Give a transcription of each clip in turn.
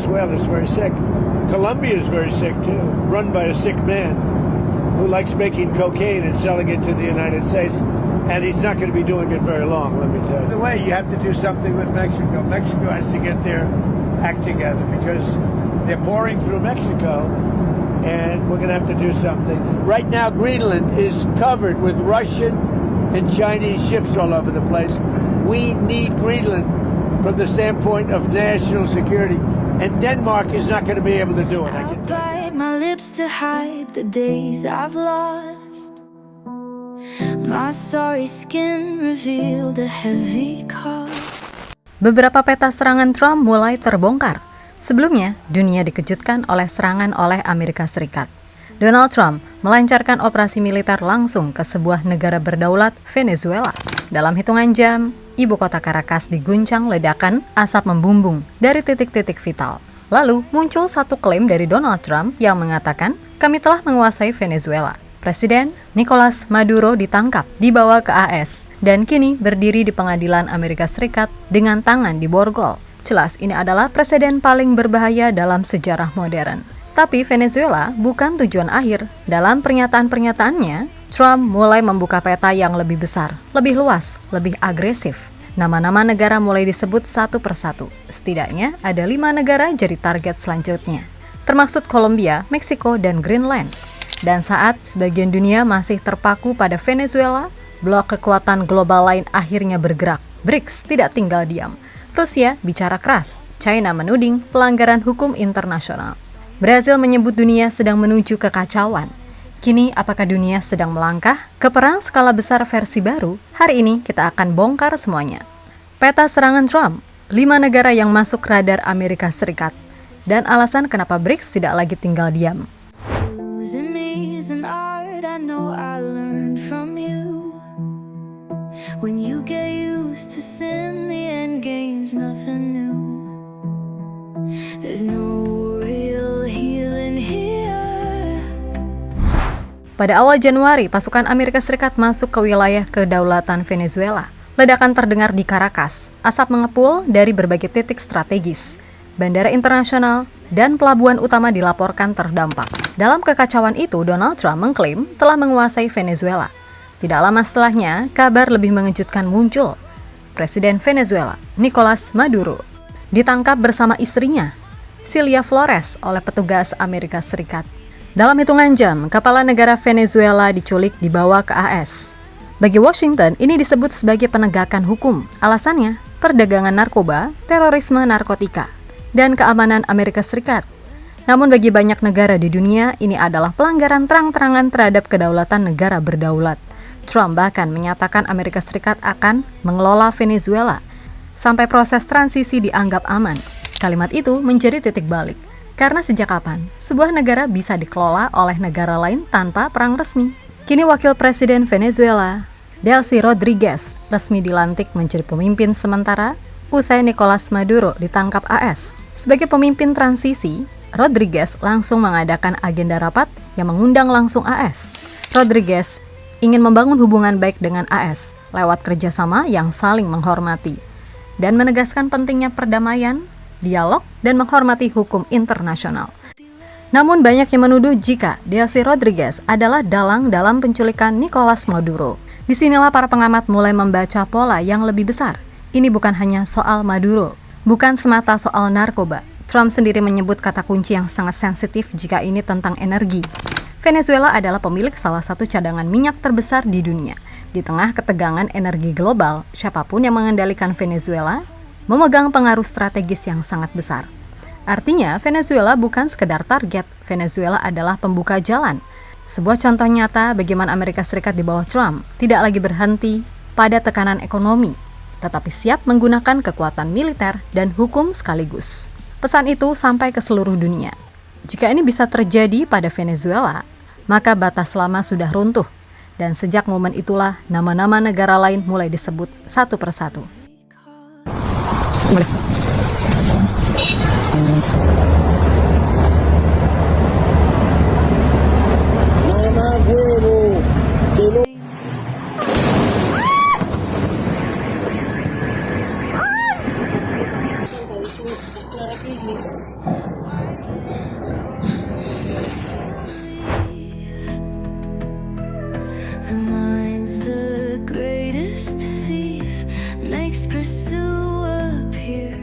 Venezuela is very sick. Colombia is very sick too, run by a sick man who likes making cocaine and selling it to the United States. And he's not going to be doing it very long, let me tell you. By the way, you have to do something with Mexico. Mexico has to get their act together because they're pouring through Mexico, and we're going to have to do something. Right now, Greenland is covered with Russian and Chinese ships all over the place. We need Greenland from the standpoint of national security, and Denmark is not going to be able to do it. I can tell you. Bite my lips to hide the days I've lost. My sorry skin revealed a heavy cost. Beberapa peta serangan Trump mulai terbongkar. Sebelumnya, dunia dikejutkan oleh serangan oleh Amerika Serikat. Donald Trump melancarkan operasi militer langsung ke sebuah negara berdaulat, Venezuela. Dalam hitungan jam, ibu kota Caracas diguncang ledakan asap membumbung dari titik-titik vital. Lalu muncul satu klaim dari Donald Trump yang mengatakan, "Kami telah menguasai Venezuela." Presiden Nicolas Maduro ditangkap, dibawa ke AS, dan kini berdiri di pengadilan Amerika Serikat dengan tangan di borgol. Jelas ini adalah presiden paling berbahaya dalam sejarah modern. Tapi Venezuela bukan tujuan akhir. Dalam pernyataan-pernyataannya, Trump mulai membuka peta yang lebih besar, lebih luas, lebih agresif. Nama-nama negara mulai disebut satu persatu. Setidaknya ada 5 negara jadi target selanjutnya, termasuk Kolombia, Meksiko, dan Greenland. Dan saat sebagian dunia masih terpaku pada Venezuela, blok kekuatan global lain akhirnya bergerak. BRICS tidak tinggal diam. Rusia bicara keras, China menuding pelanggaran hukum internasional. Brazil menyebut dunia sedang menuju kekacauan. Kini apakah dunia sedang melangkah ke perang skala besar versi baru? Hari ini kita akan bongkar semuanya. Peta serangan Trump, 5 negara yang masuk radar Amerika Serikat, dan alasan kenapa BRICS tidak lagi tinggal diam. An art I know I learned from you. When you get used to sin, the end game's nothing new. There's no real healing here. Pada awal Januari, pasukan Amerika Serikat masuk ke wilayah kedaulatan Venezuela. Ledakan terdengar di Caracas, asap mengepul dari berbagai titik strategis. Bandara internasional dan pelabuhan utama dilaporkan terdampak. Dalam kekacauan itu, Donald Trump mengklaim telah menguasai Venezuela. Tidak lama setelahnya, kabar lebih mengejutkan muncul. Presiden Venezuela, Nicolas Maduro, ditangkap bersama istrinya, Cilia Flores, oleh petugas Amerika Serikat. Dalam hitungan jam, kepala negara Venezuela diculik dibawa ke AS. Bagi Washington, ini disebut sebagai penegakan hukum. Alasannya, perdagangan narkoba, terorisme narkotika, dan keamanan Amerika Serikat. Namun bagi banyak negara di dunia, ini adalah pelanggaran terang-terangan terhadap kedaulatan negara berdaulat. Trump bahkan menyatakan Amerika Serikat akan mengelola Venezuela sampai proses transisi dianggap aman. Kalimat itu menjadi titik balik, karena sejak kapan sebuah negara bisa dikelola oleh negara lain tanpa perang resmi? Kini Wakil Presiden Venezuela, Delcy Rodriguez, resmi dilantik menjadi pemimpin sementara usai Nicolas Maduro ditangkap AS. Sebagai pemimpin transisi, Rodriguez langsung mengadakan agenda rapat yang mengundang langsung AS. Rodriguez ingin membangun hubungan baik dengan AS lewat kerjasama yang saling menghormati dan menegaskan pentingnya perdamaian, dialog, dan menghormati hukum internasional. Namun banyak yang menuduh jika Delcy Rodriguez adalah dalang dalam penculikan Nicolas Maduro. Disinilah para pengamat mulai membaca pola yang lebih besar. Ini bukan hanya soal Maduro, bukan semata soal narkoba. Trump sendiri menyebut kata kunci yang sangat sensitif jika ini tentang energi. Venezuela adalah pemilik salah satu cadangan minyak terbesar di dunia. Di tengah ketegangan energi global, siapapun yang mengendalikan Venezuela memegang pengaruh strategis yang sangat besar. Artinya, Venezuela bukan sekedar target, Venezuela adalah pembuka jalan. Sebuah contoh nyata bagaimana Amerika Serikat di bawah Trump tidak lagi berhenti pada tekanan ekonomi, tetapi siap menggunakan kekuatan militer dan hukum sekaligus. Pesan itu sampai ke seluruh dunia. Jika ini bisa terjadi pada Venezuela, maka batas lama sudah runtuh. Dan sejak momen itulah, nama-nama negara lain mulai disebut satu persatu. The mind's the greatest thief, makes pursue appear.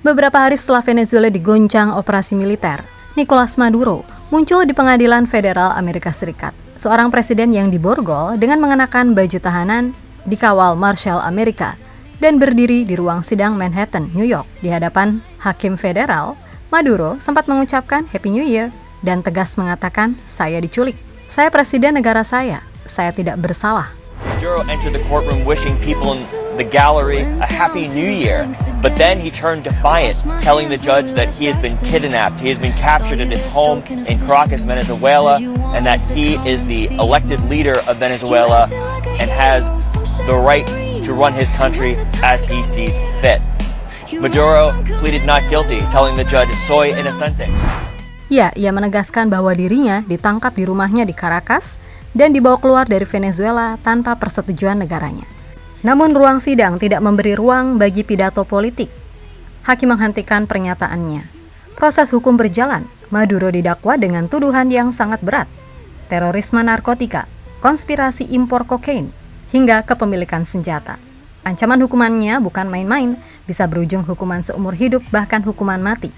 Beberapa hari setelah Venezuela diguncang operasi militer, Nicolas Maduro muncul di pengadilan federal Amerika Serikat. Seorang presiden yang diborgol dengan mengenakan baju tahanan, dikawal Marshal Amerika, dan berdiri di ruang sidang Manhattan, New York. Di hadapan hakim federal, Maduro sempat mengucapkan Happy New Year dan tegas mengatakan, "Saya diculik. Saya presiden negara saya tidak bersalah." Maduro entered the courtroom wishing people in the gallery a Happy New Year, but then he turned defiant, telling the judge that he has been kidnapped, he has been captured at his home in Caracas, Venezuela, and that he is the elected leader of Venezuela and has the right to run his country as he sees fit. Maduro pleaded not guilty, telling the judge, "Soy inocente." Ya, ia menegaskan bahwa dirinya ditangkap di rumahnya di Caracas dan dibawa keluar dari Venezuela tanpa persetujuan negaranya. Namun ruang sidang tidak memberi ruang bagi pidato politik. Hakim menghentikan pernyataannya. Proses hukum berjalan. Maduro didakwa dengan tuduhan yang sangat berat. Terorisme narkotika, konspirasi impor kokain, hingga kepemilikan senjata. Ancaman hukumannya bukan main-main, bisa berujung hukuman seumur hidup bahkan hukuman mati.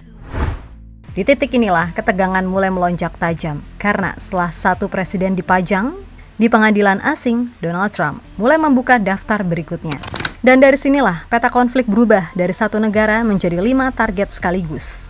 Di titik inilah ketegangan mulai melonjak tajam karena setelah satu presiden dipajang, di pengadilan asing, Donald Trump mulai membuka daftar berikutnya. Dan dari sinilah peta konflik berubah dari satu negara menjadi 5 target sekaligus.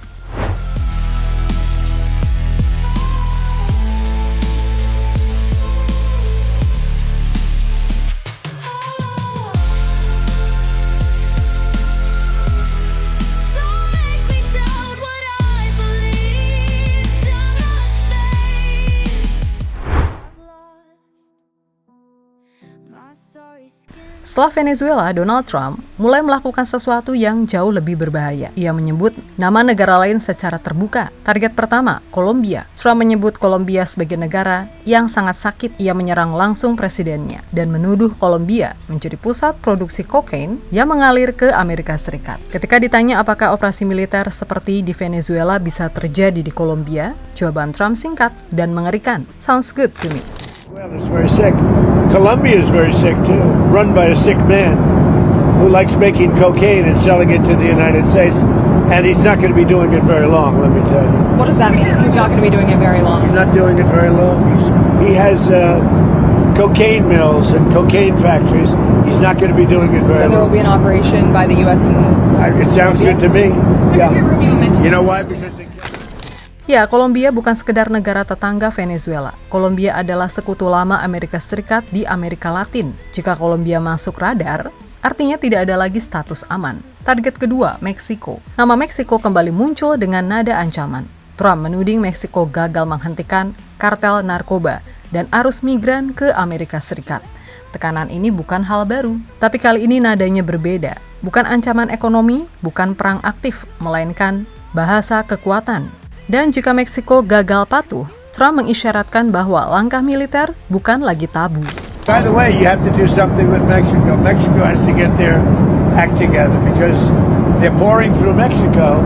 Setelah Venezuela, Donald Trump mulai melakukan sesuatu yang jauh lebih berbahaya. Ia menyebut nama negara lain secara terbuka. Target pertama, Kolombia. Trump menyebut Kolombia sebagai negara yang sangat sakit. Ia menyerang langsung presidennya dan menuduh Kolombia menjadi pusat produksi kokain yang mengalir ke Amerika Serikat. Ketika ditanya apakah operasi militer seperti di Venezuela bisa terjadi di Kolombia, jawaban Trump singkat dan mengerikan. Sounds good to me. Well, it's very sick. Colombia is very sick too, run by a sick man who likes making cocaine and selling it to the United States, and he's not going to be doing it very long, let me tell you. What does that mean? He's not going to be doing it very long. He's not doing it very long. He has cocaine mills and cocaine factories. He's not going to be doing it very long. So there will be an operation by the U.S. and It sounds good to me. Yeah. You know why? Because Ya, Kolombia bukan sekedar negara tetangga Venezuela. Kolombia adalah sekutu lama Amerika Serikat di Amerika Latin. Jika Kolombia masuk radar, artinya tidak ada lagi status aman. Target kedua, Meksiko. Nama Meksiko kembali muncul dengan nada ancaman. Trump menuding Meksiko gagal menghentikan kartel narkoba dan arus migran ke Amerika Serikat. Tekanan ini bukan hal baru, tapi kali ini nadanya berbeda. Bukan ancaman ekonomi, bukan perang aktif, melainkan bahasa kekuatan. Dan jika Meksiko gagal patuh, Trump mengisyaratkan bahwa langkah militer bukan lagi tabu. by the way, you have to do something with Mexico. Mexico has to get their act together because they're pouring through Mexico,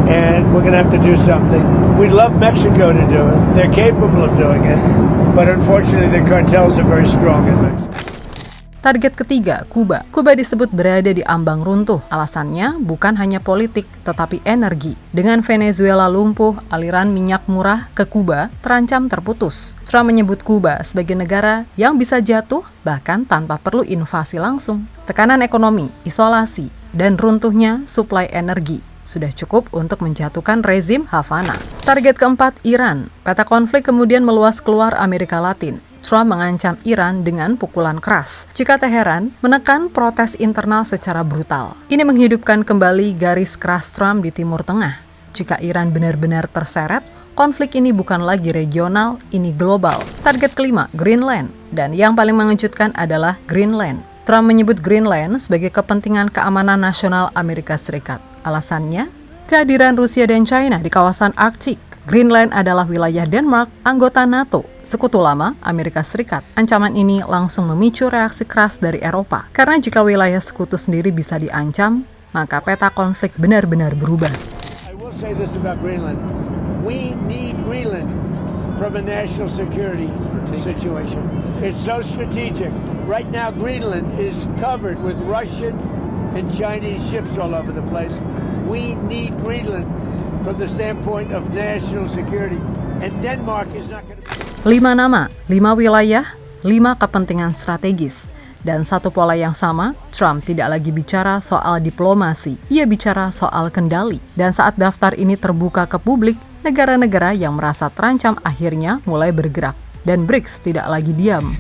and we're going to have to do something. We'd love Mexico to do it. They're capable of doing it, but unfortunately the cartels are very strong in Mexico. Target ketiga, Kuba. Kuba disebut berada di ambang runtuh. Alasannya bukan hanya politik, tetapi energi. Dengan Venezuela lumpuh, aliran minyak murah ke Kuba terancam terputus. Trump menyebut Kuba sebagai negara yang bisa jatuh bahkan tanpa perlu invasi langsung. Tekanan ekonomi, isolasi, dan runtuhnya suplai energi sudah cukup untuk menjatuhkan rezim Havana. Target keempat, Iran. Peta konflik kemudian meluas keluar Amerika Latin. Trump mengancam Iran dengan pukulan keras jika Teheran menekan protes internal secara brutal. Ini menghidupkan kembali garis keras Trump di Timur Tengah. Jika Iran benar-benar terseret, konflik ini bukan lagi regional, ini global. Target kelima, Greenland. Dan yang paling mengejutkan adalah Greenland. Trump menyebut Greenland sebagai kepentingan keamanan nasional Amerika Serikat. Alasannya, kehadiran Rusia dan China di kawasan Arktik. Greenland adalah wilayah Denmark, anggota NATO, sekutu lama Amerika Serikat. Ancaman ini langsung memicu reaksi keras dari Eropa. Karena jika wilayah sekutu sendiri bisa diancam, maka peta konflik benar-benar berubah. will say this about Greenland. We need Greenland from a national security situation. It's so strategic. Right now, Greenland is covered with Russian and Chinese ships all over the place. We need Greenland from the standpoint of national security. And Denmark is not going to... 5 nama, 5 wilayah, 5 kepentingan strategis. Dan satu pola yang sama, Trump tidak lagi bicara soal diplomasi, ia bicara soal kendali. Dan saat daftar ini terbuka ke publik, negara-negara yang merasa terancam akhirnya mulai bergerak. Dan BRICS tidak lagi diam.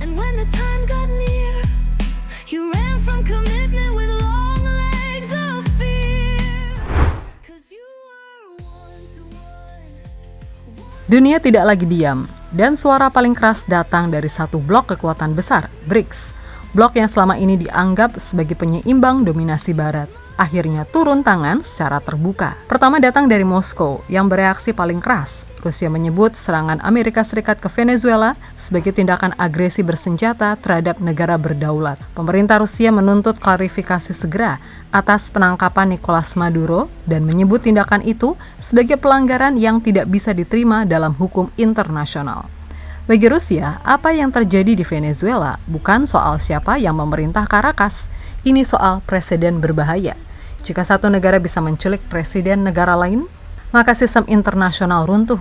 Dunia tidak lagi diam, dan suara paling keras datang dari satu blok kekuatan besar, BRICS. Blok yang selama ini dianggap sebagai penyeimbang dominasi Barat, akhirnya turun tangan secara terbuka. Pertama datang dari Moskow yang bereaksi paling keras. Rusia menyebut serangan Amerika Serikat ke Venezuela sebagai tindakan agresi bersenjata terhadap negara berdaulat. Pemerintah Rusia menuntut klarifikasi segera atas penangkapan Nicolas Maduro dan menyebut tindakan itu sebagai pelanggaran yang tidak bisa diterima dalam hukum internasional. Bagi Rusia, apa yang terjadi di Venezuela bukan soal siapa yang memerintah Caracas, ini soal presiden berbahaya. Jika satu negara bisa menculik presiden negara lain, maka sistem internasional runtuh.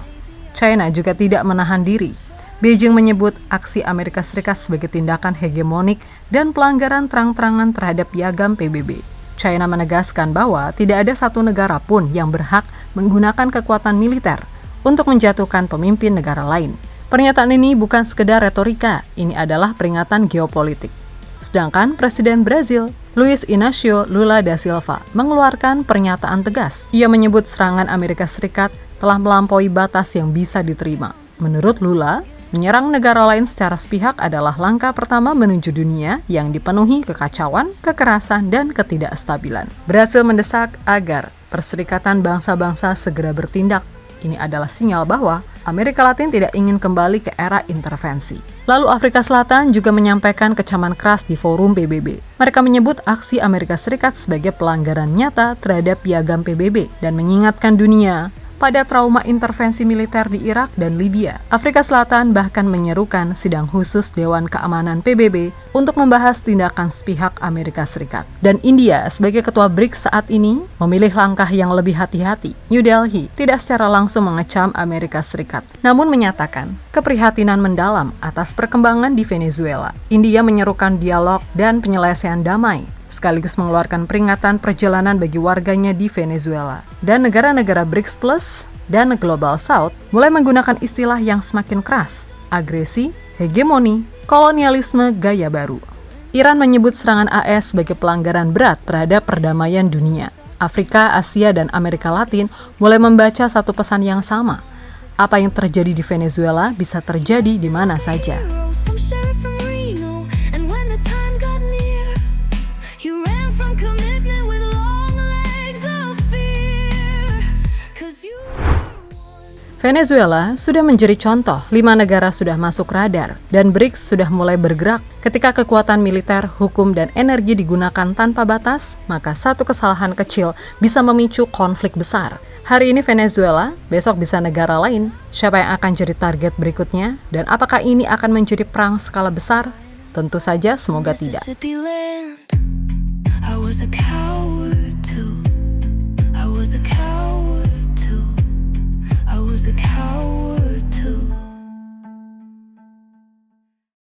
China juga tidak menahan diri. Beijing menyebut aksi Amerika Serikat sebagai tindakan hegemonik dan pelanggaran terang-terangan terhadap piagam PBB. China menegaskan bahwa tidak ada satu negara pun yang berhak menggunakan kekuatan militer untuk menjatuhkan pemimpin negara lain. Pernyataan ini bukan sekedar retorika, ini adalah peringatan geopolitik. Sedangkan Presiden Brazil, Luiz Inácio Lula da Silva, mengeluarkan pernyataan tegas. Ia menyebut serangan Amerika Serikat telah melampaui batas yang bisa diterima. Menurut Lula, menyerang negara lain secara sepihak adalah langkah pertama menuju dunia yang dipenuhi kekacauan, kekerasan, dan ketidakstabilan. Brazil mendesak agar Perserikatan Bangsa-Bangsa segera bertindak. Ini adalah sinyal bahwa Amerika Latin tidak ingin kembali ke era intervensi. Lalu Afrika Selatan juga menyampaikan kecaman keras di forum PBB. Mereka menyebut aksi Amerika Serikat sebagai pelanggaran nyata terhadap piagam PBB dan mengingatkan dunia pada trauma intervensi militer di Irak dan Libya. Afrika Selatan bahkan menyerukan sidang khusus Dewan Keamanan PBB untuk membahas tindakan sepihak Amerika Serikat. Dan India sebagai ketua BRICS saat ini memilih langkah yang lebih hati-hati. New Delhi tidak secara langsung mengecam Amerika Serikat, namun menyatakan keprihatinan mendalam atas perkembangan di Venezuela. India menyerukan dialog dan penyelesaian damai, sekaligus mengeluarkan peringatan perjalanan bagi warganya di Venezuela. Dan negara-negara BRICS Plus dan Global South mulai menggunakan istilah yang semakin keras, agresi, hegemoni, kolonialisme gaya baru. Iran menyebut serangan AS sebagai pelanggaran berat terhadap perdamaian dunia. Afrika, Asia, dan Amerika Latin mulai membaca satu pesan yang sama. Apa yang terjadi di Venezuela bisa terjadi di mana saja. Venezuela sudah menjadi contoh, 5 negara sudah masuk radar, dan BRICS sudah mulai bergerak. Ketika kekuatan militer, hukum, dan energi digunakan tanpa batas, maka satu kesalahan kecil bisa memicu konflik besar. Hari ini Venezuela, besok bisa negara lain. Siapa yang akan jadi target berikutnya? Dan apakah ini akan menjadi perang skala besar? Tentu saja, semoga tidak. I was a coward too. I was a coward.